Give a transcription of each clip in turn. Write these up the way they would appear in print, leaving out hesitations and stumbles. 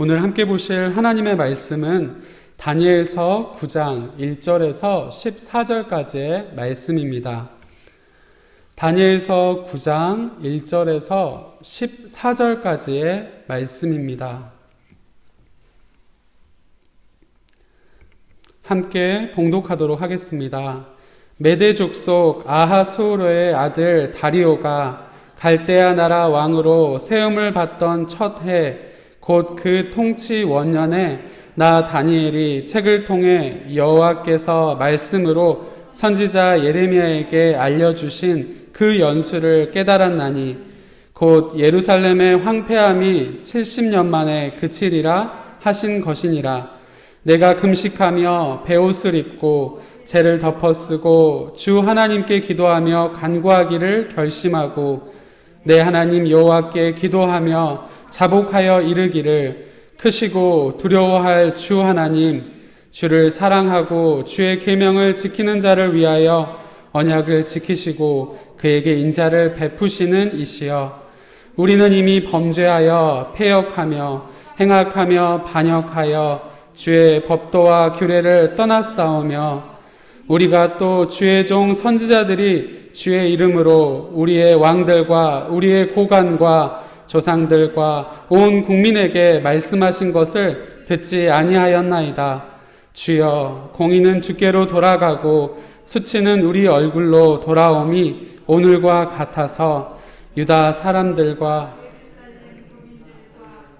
오늘 함께 보실 하나님의 말씀은 다니엘서 9장 1절에서 14절까지의 말씀입니다. 다니엘서 9장 1절에서 14절까지의 말씀입니다. 함께 봉독하도록 하겠습니다. 메대 족속 아하수에로의 아들 다리오가 갈대아 나라 왕으로 세움을 받던 첫 해, 곧 그 통치 원년에 나 다니엘이 책을 통해 여호와께서 말씀으로 선지자 예레미야에게 알려주신 그 연수를 깨달았나니 곧 예루살렘의 황폐함이 70년 만에 그치리라 하신 것이니라. 내가 금식하며 베옷을 입고 죄를 덮어쓰고 주 하나님께 기도하며 간구하기를 결심하고 내 하나님 여호와께 기도하며 자복하여 이르기를 크시고 두려워할 주 하나님, 주를 사랑하고 주의 계명을 지키는 자를 위하여 언약을 지키시고 그에게 인자를 베푸시는 이시여, 우리는 이미 범죄하여 패역하며 행악하며 반역하여 주의 법도와 규례를 떠났사오며 우리가 또 주의 종 선지자들이 주의 이름으로 우리의 왕들과 우리의 고관과 조상들과 온 국민에게 말씀하신 것을 듣지 아니하였나이다. 주여, 공의는 주께로 돌아가고 수치는 우리 얼굴로 돌아옴이 오늘과 같아서 유다 사람들과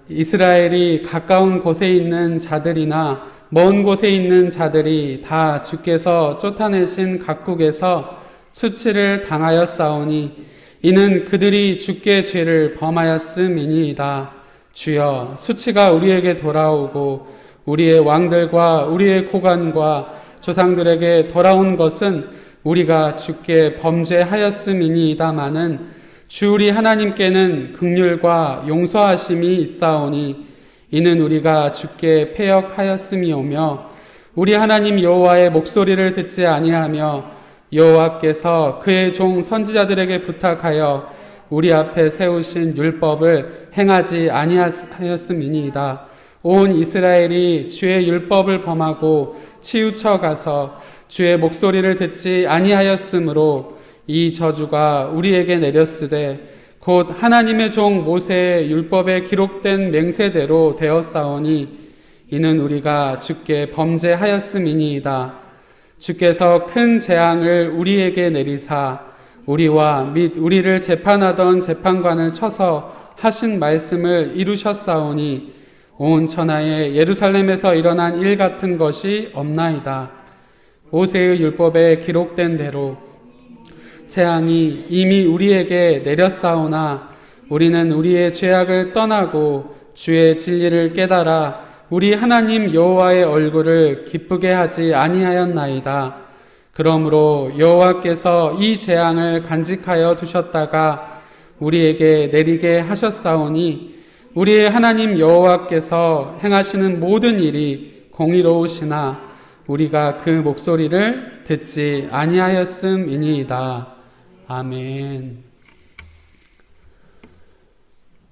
이스라엘이 가까운 곳에 있는 자들이나 먼 곳에 있는 자들이 다 주께서 쫓아내신 각국에서 수치를 당하였사오니 이는 그들이 주께 죄를 범하였음이니이다. 주여, 수치가 우리에게 돌아오고 우리의 왕들과 우리의 고관과 조상들에게 돌아온 것은 우리가 주께 범죄하였음이니이다마는 주 우리 하나님께는 긍휼과 용서하심이 있사오니 이는 우리가 주께 패역하였음이오며 우리 하나님 여호와의 목소리를 듣지 아니하며 여호와께서 그의 종 선지자들에게 부탁하여 우리 앞에 세우신 율법을 행하지 아니하였음이니이다. 온 이스라엘이 주의 율법을 범하고 치우쳐 가서 주의 목소리를 듣지 아니하였으므로 이 저주가 우리에게 내렸으되 곧 하나님의 종 모세의 율법에 기록된 맹세대로 되었사오니 이는 우리가 주께 범죄하였음이니이다. 주께서 큰 재앙을 우리에게 내리사 우리와 및 우리를 재판하던 재판관을 쳐서 하신 말씀을 이루셨사오니 온 천하에 예루살렘에서 일어난 일 같은 것이 없나이다. 모세의 율법에 기록된 대로 재앙이 이미 우리에게 내렸사오나 우리는 우리의 죄악을 떠나고 주의 진리를 깨달아 우리 하나님 여호와의 얼굴을 기쁘게 하지 아니하였나이다. 그러므로 여호와께서 이 재앙을 간직하여 두셨다가 우리에게 내리게 하셨사오니 우리의 하나님 여호와께서 행하시는 모든 일이 공의로우시나 우리가 그 목소리를 듣지 아니하였음이니이다. 아멘.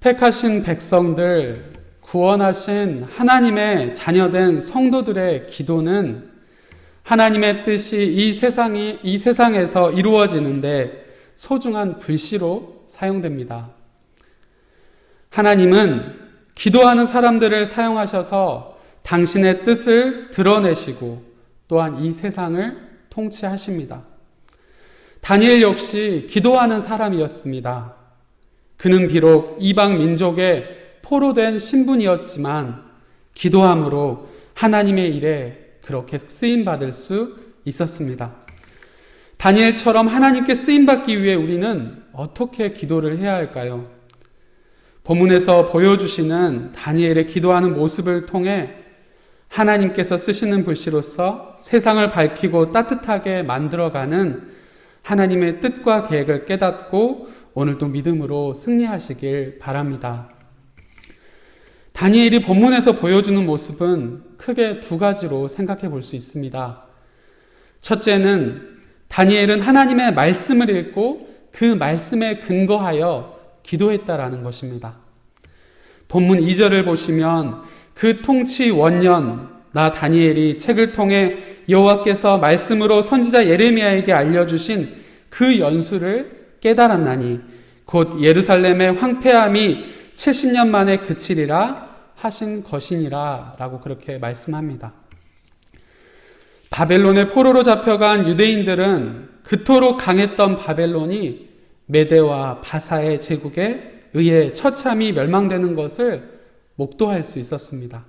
택하신 백성들, 구원하신 하나님의 자녀된 성도들의 기도는 하나님의 뜻이 이 세상에서 이루어지는데 소중한 불씨로 사용됩니다. 하나님은 기도하는 사람들을 사용하셔서 당신의 뜻을 드러내시고 또한 이 세상을 통치하십니다. 다니엘 역시 기도하는 사람이었습니다. 그는 비록 이방 민족의 포로된 신분이었지만 기도함으로 하나님의 일에 그렇게 쓰임받을 수 있었습니다. 다니엘처럼 하나님께 쓰임받기 위해 우리는 어떻게 기도를 해야 할까요? 본문에서 보여주시는 다니엘의 기도하는 모습을 통해 하나님께서 쓰시는 불씨로서 세상을 밝히고 따뜻하게 만들어가는 하나님의 뜻과 계획을 깨닫고 오늘도 믿음으로 승리하시길 바랍니다. 다니엘이 본문에서 보여주는 모습은 크게 두 가지로 생각해 볼 수 있습니다. 첫째는 다니엘은 하나님의 말씀을 읽고 그 말씀에 근거하여 기도했다라는 것입니다. 본문 2절을 보시면 그 통치 원년 나 다니엘이 책을 통해 여호와께서 말씀으로 선지자 예레미야에게 알려주신 그 연수를 깨달았나니 곧 예루살렘의 황폐함이 70년 만에 그치리라 하신 것이니라 라고 그렇게 말씀합니다. 바벨론의 포로로 잡혀간 유대인들은 그토록 강했던 바벨론이 메대와 바사의 제국에 의해 처참히 멸망되는 것을 목도할 수 있었습니다.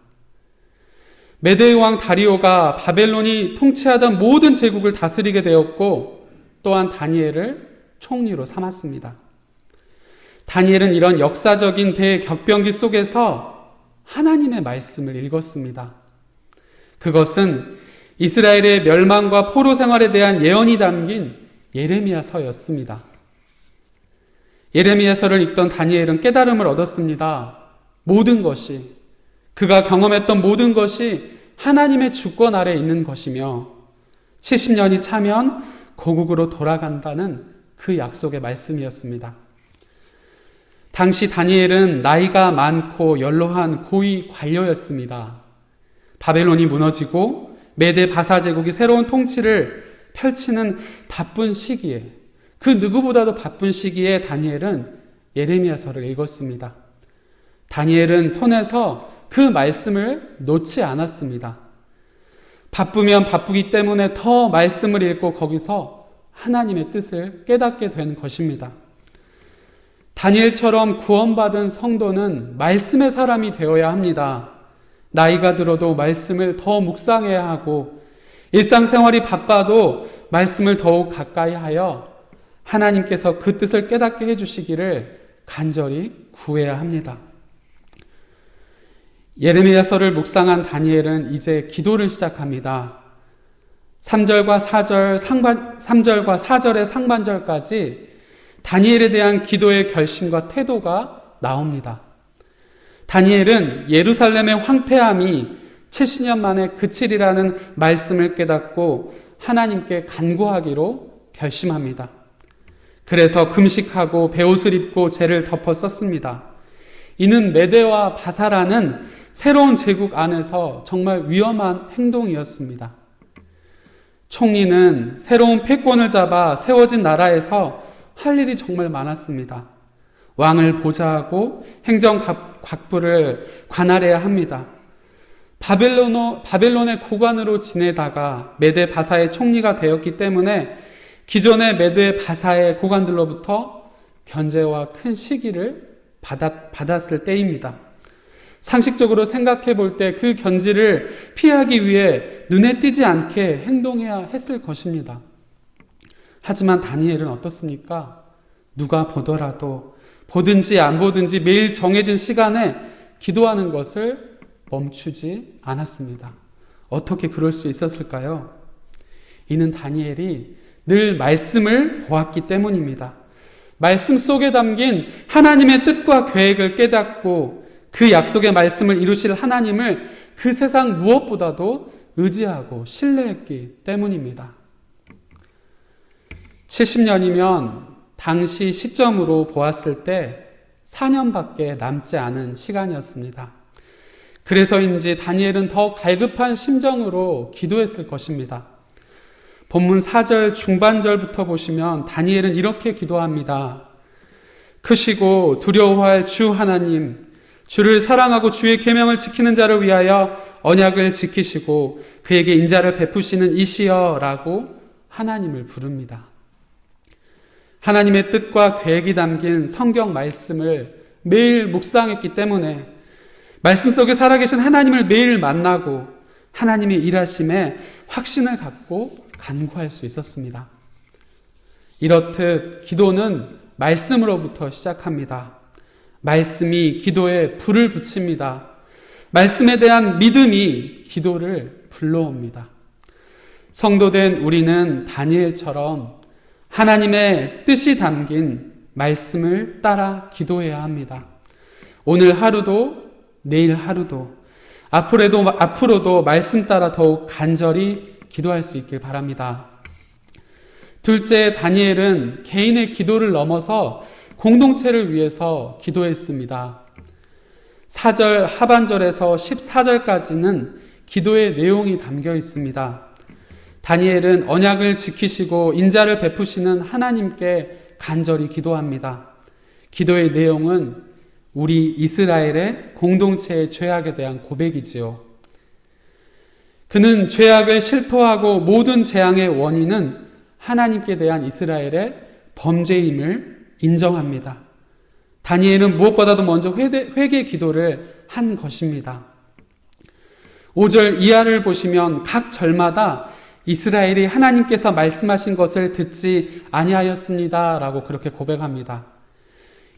메대의 왕 다리오가 바벨론이 통치하던 모든 제국을 다스리게 되었고 또한 다니엘을 총리로 삼았습니다. 다니엘은 이런 역사적인 대격변기 속에서 하나님의 말씀을 읽었습니다. 그것은 이스라엘의 멸망과 포로 생활에 대한 예언이 담긴 예레미야서였습니다. 예레미야서를 읽던 다니엘은 깨달음을 얻었습니다. 모든 것이, 그가 경험했던 모든 것이 하나님의 주권 아래 있는 것이며 70년이 차면 고국으로 돌아간다는 그 약속의 말씀이었습니다. 당시 다니엘은 나이가 많고 연로한 고위 관료였습니다. 바벨론이 무너지고 메대 바사 제국이 새로운 통치를 펼치는 바쁜 시기에, 그 누구보다도 바쁜 시기에 다니엘은 예레미야서를 읽었습니다. 다니엘은 손에서 그 말씀을 놓지 않았습니다. 바쁘면 바쁘기 때문에 더 말씀을 읽고 거기서 하나님의 뜻을 깨닫게 된 것입니다. 다니엘처럼 구원받은 성도는 말씀의 사람이 되어야 합니다. 나이가 들어도 말씀을 더 묵상해야 하고 일상생활이 바빠도 말씀을 더욱 가까이 하여 하나님께서 그 뜻을 깨닫게 해주시기를 간절히 구해야 합니다. 예레미야서를 묵상한 다니엘은 이제 기도를 시작합니다. 3절과 4절의 상반절까지 다니엘에 대한 기도의 결심과 태도가 나옵니다. 다니엘은 예루살렘의 황폐함이 70년 만에 그치리라는 말씀을 깨닫고 하나님께 간구하기로 결심합니다. 그래서 금식하고 베옷을 입고 제를 덮어 썼습니다. 이는 메대와 바사라는 새로운 제국 안에서 정말 위험한 행동이었습니다. 총리는 새로운 패권을 잡아 세워진 나라에서 할 일이 정말 많았습니다. 왕을 보좌하고 행정 각부를 관할해야 합니다. 바벨론의 고관으로 지내다가 메대 바사의 총리가 되었기 때문에 기존의 메대 바사의 고관들로부터 견제와 큰 시기를 받았을 때입니다. 상식적으로 생각해 볼 때 그 견지를 피하기 위해 눈에 띄지 않게 행동해야 했을 것입니다. 하지만 다니엘은 어떻습니까? 누가 보더라도 보든지 안 보든지 매일 정해진 시간에 기도하는 것을 멈추지 않았습니다. 어떻게 그럴 수 있었을까요? 이는 다니엘이 늘 말씀을 보았기 때문입니다. 말씀 속에 담긴 하나님의 뜻과 계획을 깨닫고 그 약속의 말씀을 이루실 하나님을 그 세상 무엇보다도 의지하고 신뢰했기 때문입니다. 70년이면 당시 시점으로 보았을 때 4년밖에 남지 않은 시간이었습니다. 그래서인지 다니엘은 더 갈급한 심정으로 기도했을 것입니다. 본문 4절 중반절부터 보시면 다니엘은 이렇게 기도합니다. 크시고 두려워할 주 하나님, 주를 사랑하고 주의 계명을 지키는 자를 위하여 언약을 지키시고 그에게 인자를 베푸시는 이시여 라고 하나님을 부릅니다. 하나님의 뜻과 계획이 담긴 성경 말씀을 매일 묵상했기 때문에 말씀 속에 살아계신 하나님을 매일 만나고 하나님의 일하심에 확신을 갖고 간구할 수 있었습니다. 이렇듯 기도는 말씀으로부터 시작합니다. 말씀이 기도에 불을 붙입니다. 말씀에 대한 믿음이 기도를 불러옵니다. 성도된 우리는 다니엘처럼 하나님의 뜻이 담긴 말씀을 따라 기도해야 합니다. 오늘 하루도 내일 하루도 앞으로도 말씀 따라 더욱 간절히 기도할 수 있길 바랍니다. 둘째, 다니엘은 개인의 기도를 넘어서 공동체를 위해서 기도했습니다. 4절 하반절에서 14절까지는 기도의 내용이 담겨 있습니다. 다니엘은 언약을 지키시고 인자를 베푸시는 하나님께 간절히 기도합니다. 기도의 내용은 우리 이스라엘의 공동체의 죄악에 대한 고백이지요. 그는 죄악을 실토하고 모든 재앙의 원인은 하나님께 대한 이스라엘의 범죄임을 인정합니다. 다니엘은 무엇보다도 먼저 회개 기도를 한 것입니다. 5절 이하를 보시면 각 절마다 이스라엘이 하나님께서 말씀하신 것을 듣지 아니하였습니다 라고 그렇게 고백합니다.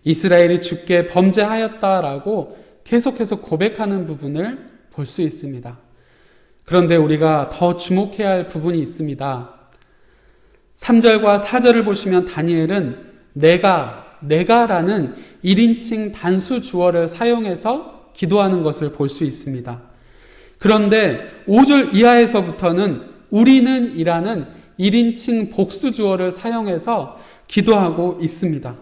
이스라엘이 주께 범죄하였다라고 계속해서 고백하는 부분을 볼 수 있습니다. 그런데 우리가 더 주목해야 할 부분이 있습니다. 3절과 4절을 보시면 다니엘은 내가라는 1인칭 단수 주어를 사용해서 기도하는 것을 볼 수 있습니다. 그런데 5절 이하에서부터는 우리는 이라는 1인칭 복수 주어를 사용해서 기도하고 있습니다.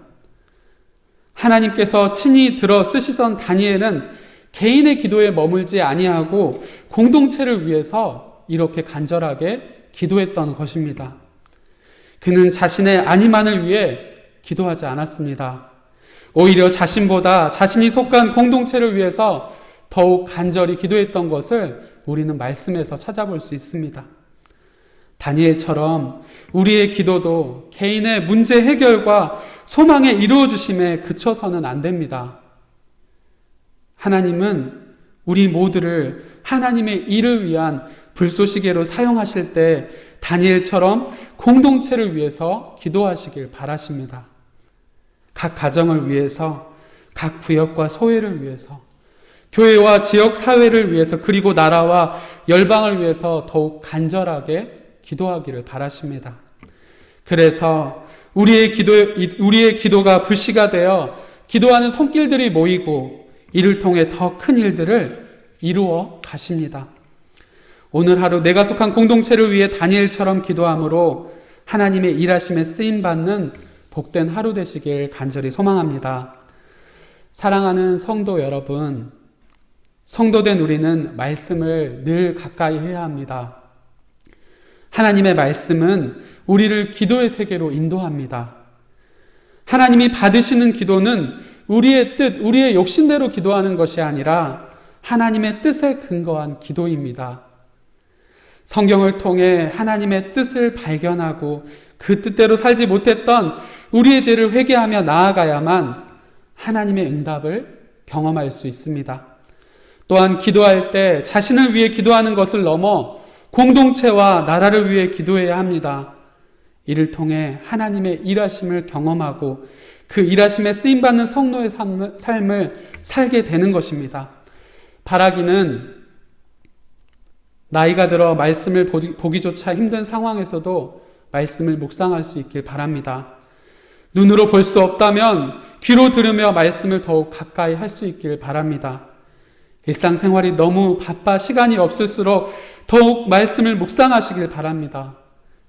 하나님께서 친히 들어 쓰시던 다니엘은 개인의 기도에 머물지 아니하고 공동체를 위해서 이렇게 간절하게 기도했던 것입니다. 그는 자신의 안위만을 위해 기도하지 않았습니다. 오히려 자신보다 자신이 속한 공동체를 위해서 더욱 간절히 기도했던 것을 우리는 말씀에서 찾아볼 수 있습니다. 다니엘처럼 우리의 기도도 개인의 문제 해결과 소망의 이루어주심에 그쳐서는 안 됩니다. 하나님은 우리 모두를 하나님의 일을 위한 불쏘시개로 사용하실 때 다니엘처럼 공동체를 위해서 기도하시길 바라십니다. 각 가정을 위해서, 각 구역과 소회를 위해서, 교회와 지역 사회를 위해서, 그리고 나라와 열방을 위해서 더욱 간절하게 기도하기를 바라십니다. 그래서 우리의 기도가 불씨가 되어 기도하는 손길들이 모이고 이를 통해 더 큰 일들을 이루어 가십니다. 오늘 하루 내가 속한 공동체를 위해 다니엘처럼 기도함으로 하나님의 일하심에 쓰임받는 복된 하루 되시길 간절히 소망합니다. 사랑하는 성도 여러분, 성도된 우리는 말씀을 늘 가까이 해야 합니다. 하나님의 말씀은 우리를 기도의 세계로 인도합니다. 하나님이 받으시는 기도는 우리의 뜻, 우리의 욕심대로 기도하는 것이 아니라 하나님의 뜻에 근거한 기도입니다. 성경을 통해 하나님의 뜻을 발견하고 그 뜻대로 살지 못했던 우리의 죄를 회개하며 나아가야만 하나님의 응답을 경험할 수 있습니다. 또한 기도할 때 자신을 위해 기도하는 것을 넘어 공동체와 나라를 위해 기도해야 합니다. 이를 통해 하나님의 일하심을 경험하고 그 일하심에 쓰임받는 성도의 삶을 살게 되는 것입니다. 바라기는 나이가 들어 말씀을 보기조차 힘든 상황에서도 말씀을 묵상할 수 있길 바랍니다. 눈으로 볼 수 없다면 귀로 들으며 말씀을 더욱 가까이 할 수 있길 바랍니다. 일상생활이 너무 바빠 시간이 없을수록 더욱 말씀을 묵상하시길 바랍니다.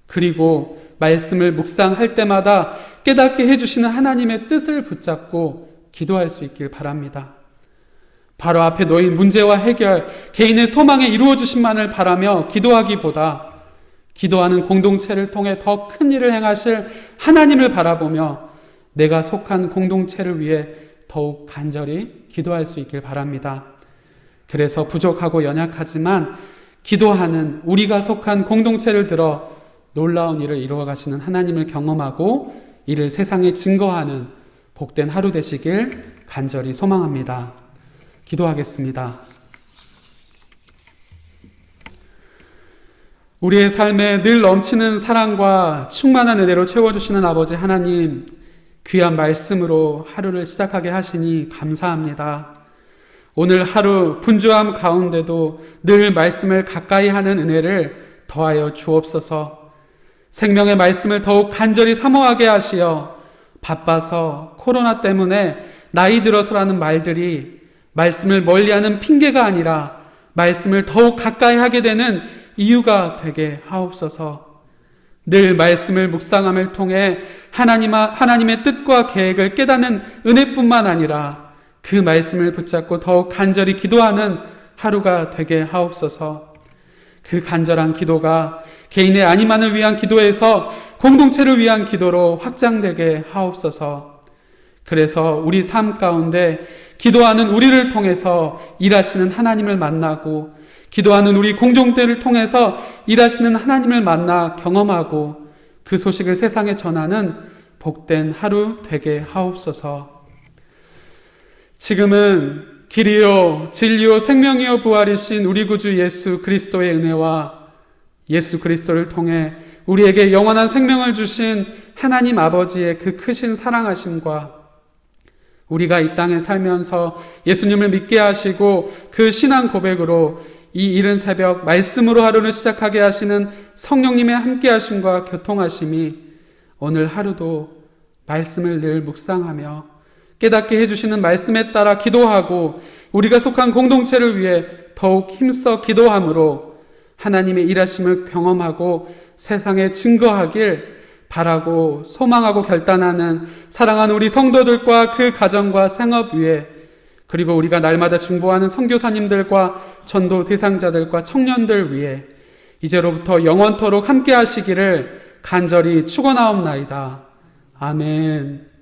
그리고 말씀을 묵상할 때마다 깨닫게 해주시는 하나님의 뜻을 붙잡고 기도할 수 있길 바랍니다. 바로 앞에 놓인 문제와 해결, 개인의 소망에 이루어주심만을 바라며 기도하기보다 기도하는 공동체를 통해 더 큰 일을 행하실 하나님을 바라보며 내가 속한 공동체를 위해 더욱 간절히 기도할 수 있길 바랍니다. 그래서 부족하고 연약하지만 기도하는 우리가 속한 공동체를 들어 놀라운 일을 이루어 가시는 하나님을 경험하고 이를 세상에 증거하는 복된 하루 되시길 간절히 소망합니다. 기도하겠습니다. 우리의 삶에 늘 넘치는 사랑과 충만한 은혜로 채워주시는 아버지 하나님, 귀한 말씀으로 하루를 시작하게 하시니 감사합니다. 오늘 하루 분주함 가운데도 늘 말씀을 가까이 하는 은혜를 더하여 주옵소서. 생명의 말씀을 더욱 간절히 사모하게 하시어 바빠서 코로나 때문에 나이 들어서라는 말들이 말씀을 멀리하는 핑계가 아니라 말씀을 더욱 가까이 하게 되는 이유가 되게 하옵소서. 늘 말씀을 묵상함을 통해 하나님의 뜻과 계획을 깨닫는 은혜뿐만 아니라 그 말씀을 붙잡고 더욱 간절히 기도하는 하루가 되게 하옵소서. 그 간절한 기도가 개인의 안위만을 위한 기도에서 공동체를 위한 기도로 확장되게 하옵소서. 그래서 우리 삶 가운데 기도하는 우리를 통해서 일하시는 하나님을 만나고, 기도하는 우리 공동체를 통해서 일하시는 하나님을 만나 경험하고 그 소식을 세상에 전하는 복된 하루 되게 하옵소서. 지금은 길이요 진리요 생명이요 부활이신 우리 구주 예수 그리스도의 은혜와 예수 그리스도를 통해 우리에게 영원한 생명을 주신 하나님 아버지의 그 크신 사랑하심과 우리가 이 땅에 살면서 예수님을 믿게 하시고 그 신앙 고백으로 이 이른 새벽 말씀으로 하루를 시작하게 하시는 성령님의 함께 하심과 교통하심이 오늘 하루도 말씀을 늘 묵상하며 깨닫게 해주시는 말씀에 따라 기도하고 우리가 속한 공동체를 위해 더욱 힘써 기도함으로 하나님의 일하심을 경험하고 세상에 증거하길 바라고 소망하고 결단하는 사랑하는 우리 성도들과 그 가정과 생업 위에, 그리고 우리가 날마다 중보하는 선교사님들과 전도 대상자들과 청년들 위해 이제로부터 영원토록 함께 하시기를 간절히 축원하옵나이다. 아멘.